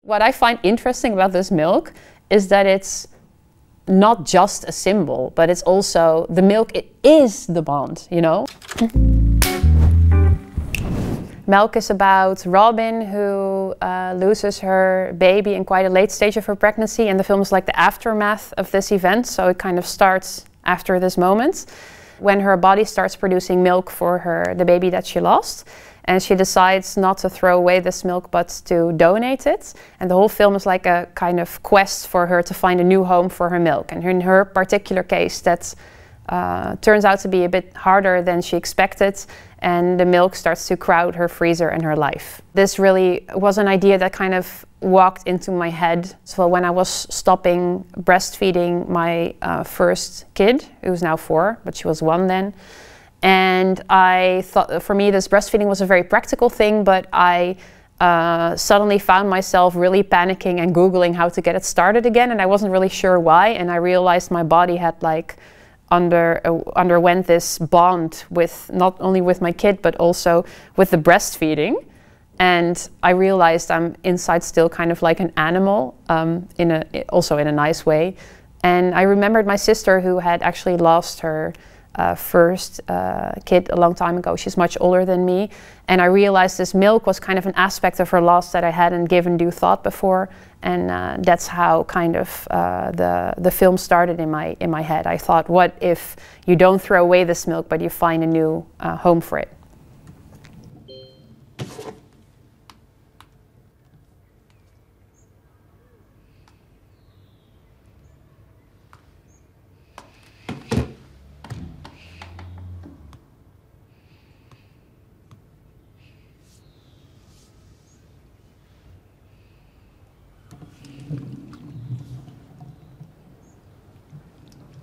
What I find interesting about this milk is that it's not just a symbol, but it's also the milk, it is the bond, you know? MELK is about Robin who loses her baby in quite a late stage of her pregnancy, and the film is like the aftermath of this event, so it kind of starts after this moment when her body starts producing milk for the baby that she lost. And she decides not to throw away this milk, but to donate it. And the whole film is like a kind of quest for her to find a new home for her milk. And in her particular case, that turns out to be a bit harder than she expected. And the milk starts to crowd her freezer and her life. This really was an idea that kind of walked into my head. So when I was stopping breastfeeding my first kid, who's now 4, but she was 1 then. And I thought, for me, this breastfeeding was a very practical thing, but I suddenly found myself really panicking and Googling how to get it started again, and I wasn't really sure why, and I realized my body had like underwent this bond with, not only with my kid, but also with the breastfeeding. And I realized I'm inside still kind of like an animal, also in a nice way. And I remembered my sister who had actually lost her first kid a long time ago. She's much older than me, and I realized this milk was kind of an aspect of her loss that I hadn't given due thought before, and that's how kind of the film started in my head. I thought, what if you don't throw away this milk, but you find a new home for it?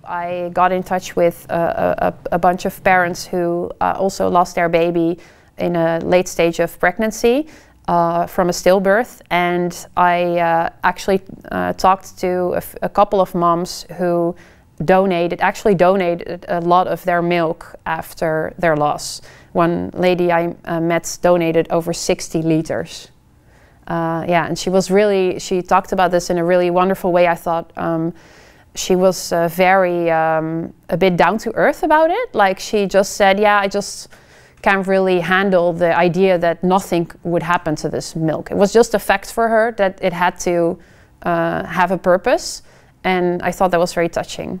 I got in touch with a bunch of parents who also lost their baby in a late stage of pregnancy from a stillbirth, and I actually talked to a couple of moms who actually donated a lot of their milk after their loss. One lady I met donated over 60 liters. Yeah, and she talked about this in a really wonderful way. I thought she was very a bit down to earth about it. Like, she just said, yeah, I just can't really handle the idea that nothing would happen to this milk. It was just a fact for her that it had to have a purpose, and I thought that was very touching.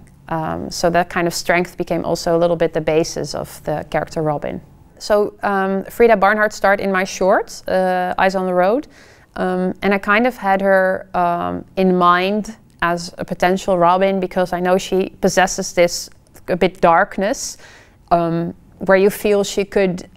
So that kind of strength became also a little bit the basis of the character Robin. So Frida Barnhart starred in my short, Eyes on the Road, and I kind of had her in mind as a potential Robin, because I know she possesses this a bit darkness where you feel she could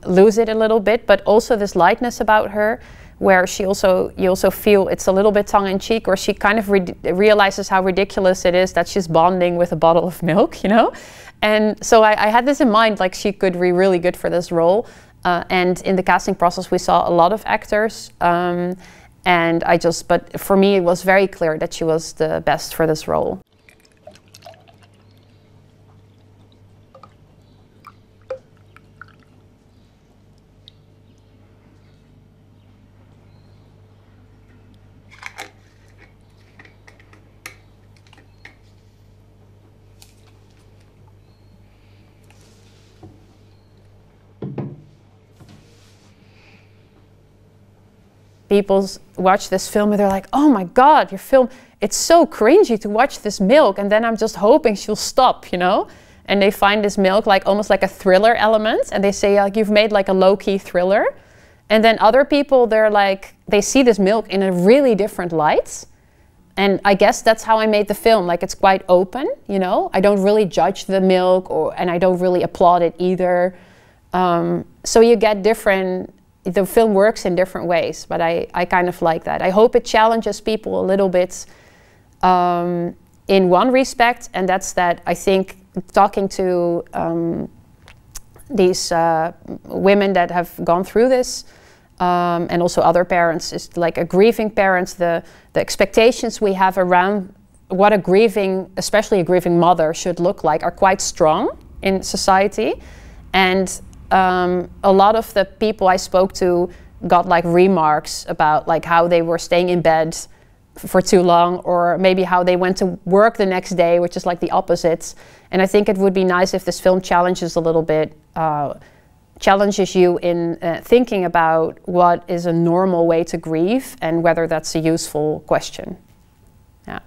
lose it a little bit, but also this lightness about her where you also feel it's a little bit tongue-in-cheek, or she kind of realizes how ridiculous it is that she's bonding with a bottle of milk, you know? And so I had this in mind, like she could be really good for this role. And in the casting process we saw a lot of actors. But for me it was very clear that she was the best for this role. People watch this film and they're like, oh my God, your film, it's so cringy to watch this milk. And then I'm just hoping she'll stop, you know? And they find this milk like almost like a thriller element. And they say, like, you've made like a low-key thriller. And then other people, they're like, they see this milk in a really different light. And I guess that's how I made the film. Like, it's quite open, you know? I don't really judge the milk, and I don't really applaud it either. So you get different. The film works in different ways, but I kind of like that. I hope it challenges people a little bit in one respect, and that's that I think talking to these women that have gone through this, and also other parents, is like a grieving parents, the expectations we have around what a grieving, especially a grieving mother, should look like are quite strong in society. And a lot of the people I spoke to got like remarks about like how they were staying in bed for too long, or maybe how they went to work the next day, which is like the opposite. And I think it would be nice if this film challenges a little bit, challenges you in thinking about what is a normal way to grieve and whether that's a useful question. Yeah.